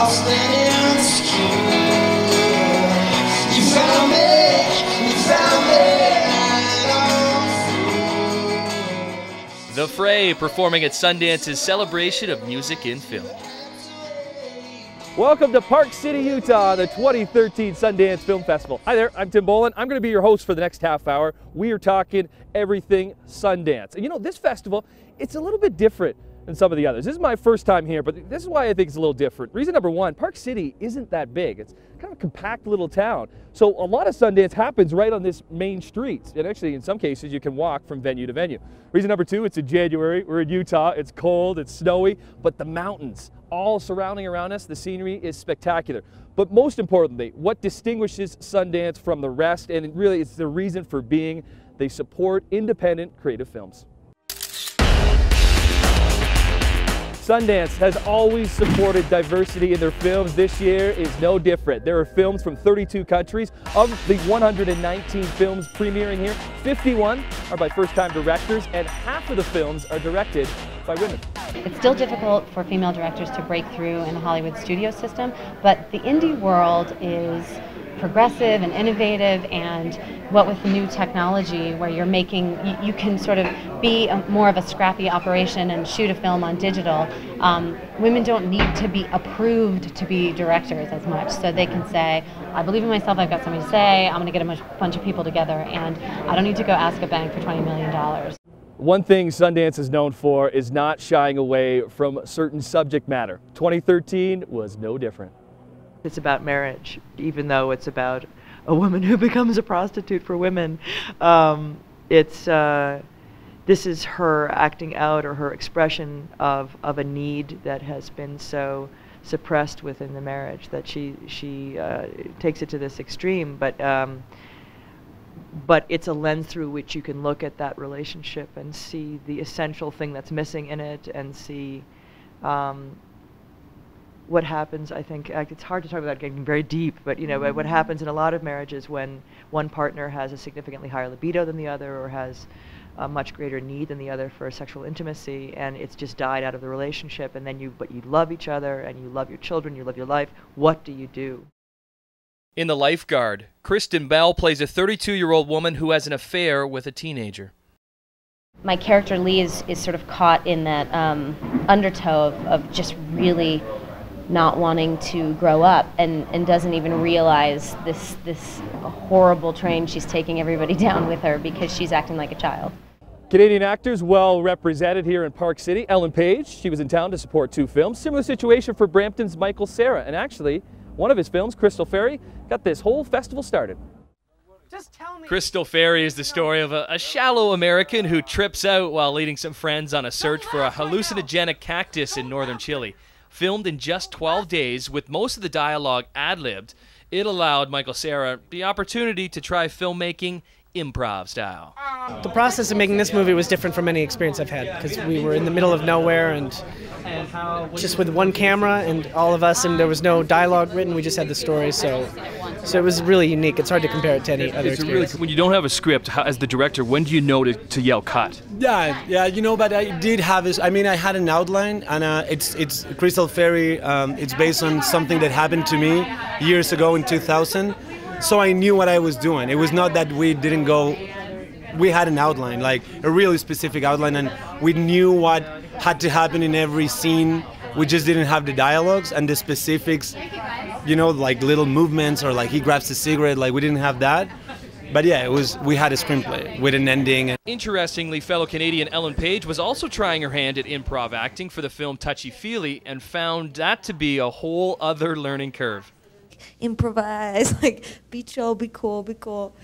lost and insecure. You found me, you found me. The Fray performing at Sundance's celebration of music in film. Welcome to Park City, Utah, the 2013 Sundance Film Festival. Hi there, I'm Tim Bolen. I'm going to be your host for the next half hour. We are talking everything Sundance. And you know, this festival, it's a little bit different than some of the others. This is my first time here, but this is why I think it's a little different. Reason number one, Park City isn't that big. It's kind of a compact little town. So a lot of Sundance happens right on this main street. And actually, in some cases, you can walk from venue to venue. Reason number two, it's in January. We're in Utah. It's cold, it's snowy, but the mountains all surrounding around us, the scenery is spectacular. But most importantly, what distinguishes Sundance from the rest, and really it's the reason for being, they support independent creative films. Sundance has always supported diversity in their films. This year is no different. There are films from 32 countries. Of the 119 films premiering here, 51 are by first-time directors, and half of the films are directed by women. It's still difficult for female directors to break through in the Hollywood studio system, but the indie world is progressive and innovative, and what with the new technology where you're making, you can sort of be more of a scrappy operation and shoot a film on digital. Women don't need to be approved to be directors as much, so they can say, I believe in myself, I've got something to say, I'm going to get a bunch of people together, and I don't need to go ask a bank for $20 million. One thing Sundance is known for is not shying away from certain subject matter. 2013 was no different. It's about marriage, even though it's about a woman who becomes a prostitute for women. This is her acting out, or her expression of a need that has been so suppressed within the marriage that she takes it to this extreme. But it's a lens through which you can look at that relationship and see the essential thing that's missing in it, and see what happens. I think it's hard to talk about getting very deep, but you know, what happens in a lot of marriages when one partner has a significantly higher libido than the other, or has a much greater need than the other for sexual intimacy, and it's just died out of the relationship, and then but you love each other, and you love your children, you love your life. What do you do? In The Lifeguard, Kristen Bell plays a 32-year-old woman who has an affair with a teenager. My character Lee is sort of caught in that undertow of just really not wanting to grow up, and doesn't even realize this horrible train she's taking everybody down with her because she's acting like a child. Canadian actors well represented here in Park City. Ellen Page, she was in town to support 2 films. Similar situation for Brampton's Michael Cera, and actually one of his films, Crystal Fairy, got this whole festival started. Just tell me. Crystal Fairy is the story of a shallow American who trips out while leading some friends on a search for a hallucinogenic cactus in northern Chile. Filmed in just 12 days, with most of the dialogue ad-libbed, it allowed Michael Cera the opportunity to try filmmaking improv style. The process of making this movie was different from any experience I've had, because we were in the middle of nowhere and just with one camera and all of us, and there was no dialogue written, we just had the story, so it was really unique. It's hard to compare it to any other experience. When you don't have a script, as the director, when do you know to yell cut? Yeah, you know, but I did have this, I mean, I had an outline, and it's Crystal Fairy. It's based on something that happened to me years ago in 2000, so I knew what I was doing. It was not that we didn't go, we had an outline, like a really specific outline, and we knew what had to happen in every scene. We just didn't have the dialogues and the specifics, you know, like little movements, or like he grabs a cigarette, like we didn't have that. But yeah, we had a screenplay with an ending. Interestingly, fellow Canadian Ellen Page was also trying her hand at improv acting for the film Touchy Feely, and found that to be a whole other learning curve. Improvise, like be chill, be cool.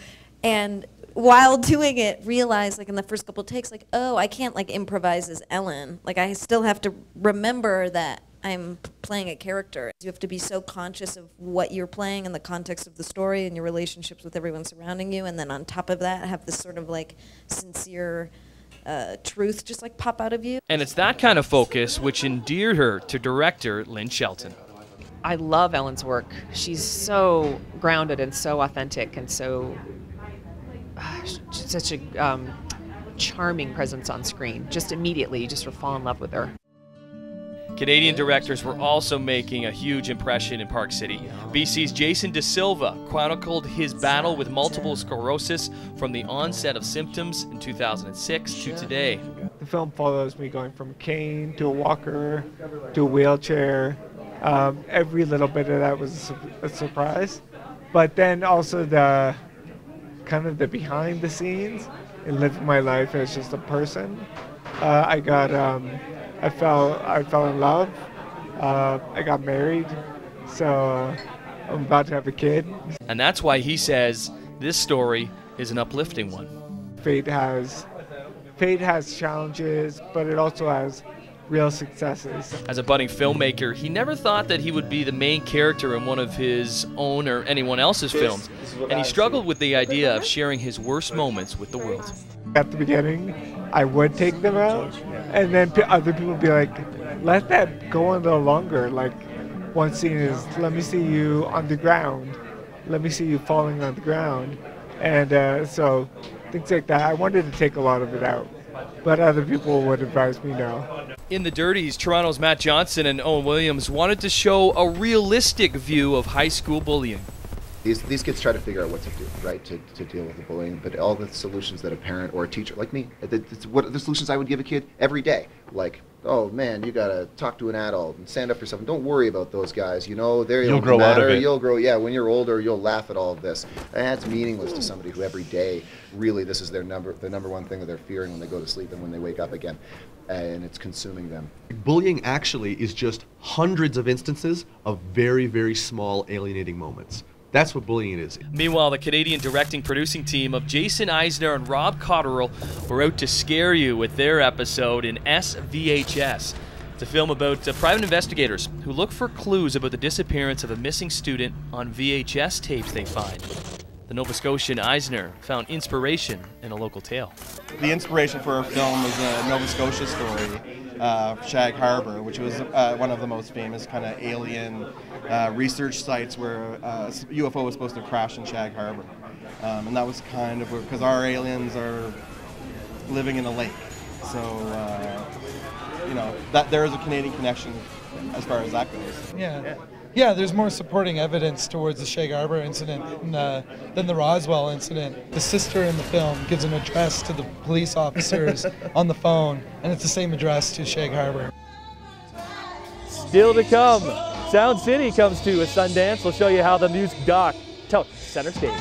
And while doing it, realize, like in the first couple of takes, like, oh, I can't like improvise as Ellen. Like I still have to remember that I'm playing a character. You have to be so conscious of what you're playing in the context of the story and your relationships with everyone surrounding you, and then on top of that, have this sort of like sincere truth just like pop out of you. And it's that kind of focus which endeared her to director Lynn Shelton. I love Ellen's work. She's so grounded and so authentic, and so such a charming presence on screen. Just immediately, you just sort of fall in love with her. Canadian directors were also making a huge impression in Park City. BC's Jason De Silva chronicled his battle with multiple sclerosis from the onset of symptoms in 2006 to today. The film follows me going from a cane to a walker to a wheelchair. Every little bit of that was a surprise. But then also the kind of the behind the scenes and living my life as just a person. I fell in love. I got married, so I'm about to have a kid. And that's why he says this story is an uplifting one. Fate has challenges, but it also has real successes. As a budding filmmaker, he never thought that he would be the main character in one of his own or anyone else's films, and he struggled with the idea of sharing his worst moments with the world. At the beginning, I would take them out, and then other people would be like, let that go on a little longer. Like, one scene is, let me see you on the ground. Let me see you falling on the ground. And so things like that. I wanted to take a lot of it out, but other people would advise me no. In The Dirties, Toronto's Matt Johnson and Owen Williams wanted to show a realistic view of high school bullying. These kids try to figure out what to do, right, to deal with the bullying, but all the solutions that a parent or a teacher, like me, what the solutions I would give a kid every day, like, oh man, you gotta talk to an adult and stand up for yourself, and don't worry about those guys, you know, you'll grow out of it. You'll grow, yeah, when you're older, you'll laugh at all of this. And that's meaningless to somebody who every day, really, this is the number one thing that they're fearing when they go to sleep and when they wake up again, and it's consuming them. Bullying actually is just hundreds of instances of very, very small alienating moments. That's what bullying is. Meanwhile, the Canadian directing producing team of Jason Eisner and Rob Cotterill were out to scare you with their episode in S-VHS. It's a film about private investigators who look for clues about the disappearance of a missing student on VHS tapes they find. The Nova Scotian Eisner found inspiration in a local tale. The inspiration for our film was a Nova Scotia story, Shag Harbor, which was one of the most famous kind of alien research sites where a UFO was supposed to crash in Shag Harbor. And that was kind of because our aliens are living in a lake. So, you know, that there is a Canadian connection as far as that goes. Yeah, there's more supporting evidence towards the Shag Harbor incident than the Roswell incident. The sister in the film gives an address to the police officers on the phone, and it's the same address to Shag Harbor. Still to come, Sound City comes to a Sundance. We'll show you how the music doc took center stage.